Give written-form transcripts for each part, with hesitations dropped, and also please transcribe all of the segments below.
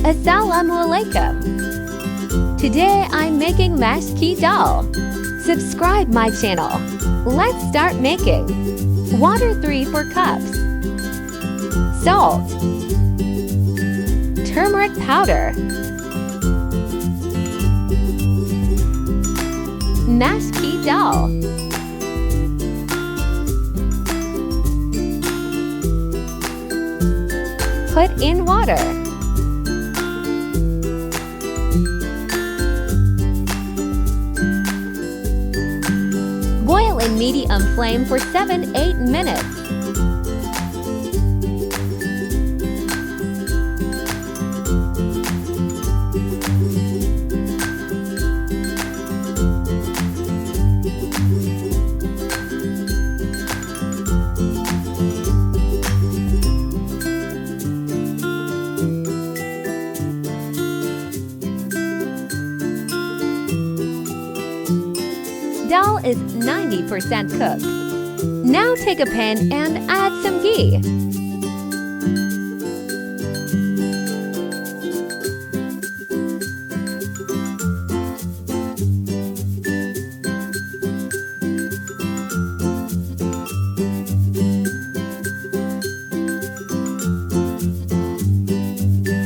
Assalamualaikum. Today I'm making mashed dal. Subscribe my channel. Let's start making. Water 3/4 cups. Salt. Turmeric powder. Mashed dal. Put in water. Boil in medium flame for 7-8 minutes. Dal is 90% cooked. Now take a pan and add some ghee.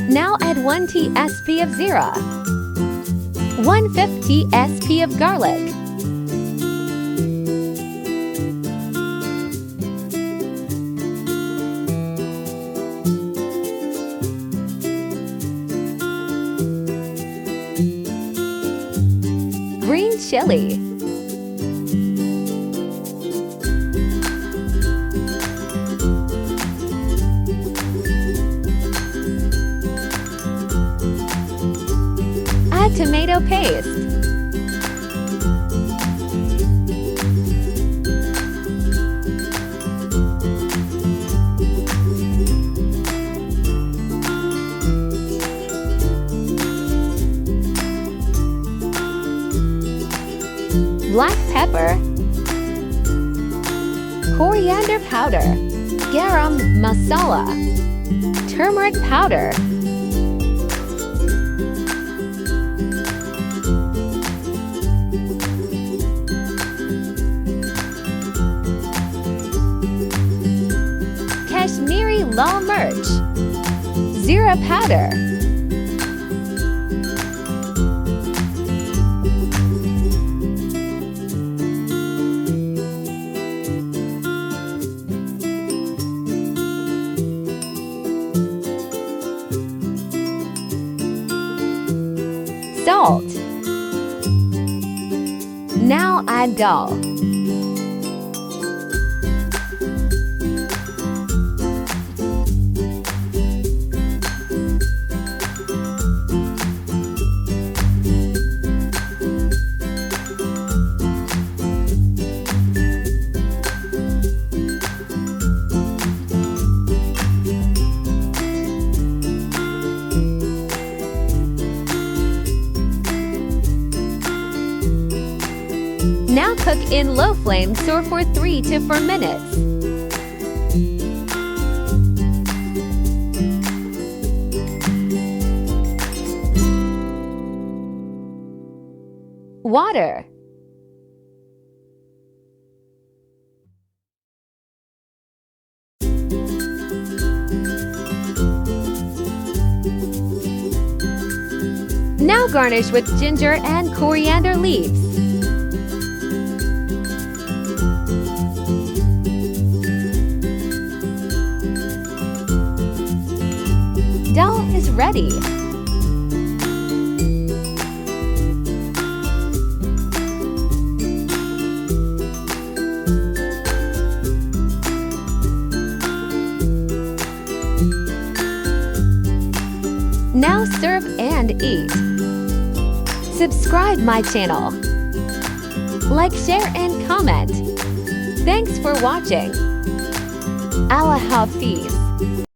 Now add 1 tsp of zira, 1/5 tsp of garlic, green chili, add tomato paste, black pepper, coriander powder, garam masala, turmeric powder, Kashmiri lal mirch, zira powder, salt. Now add dal. Now cook in low flame for 3 to 4 minutes. Water. Now garnish with ginger and coriander leaves. Dal is ready. Now serve and eat. Subscribe my channel. Like, share and comment. Thanks for watching. HAFIZ.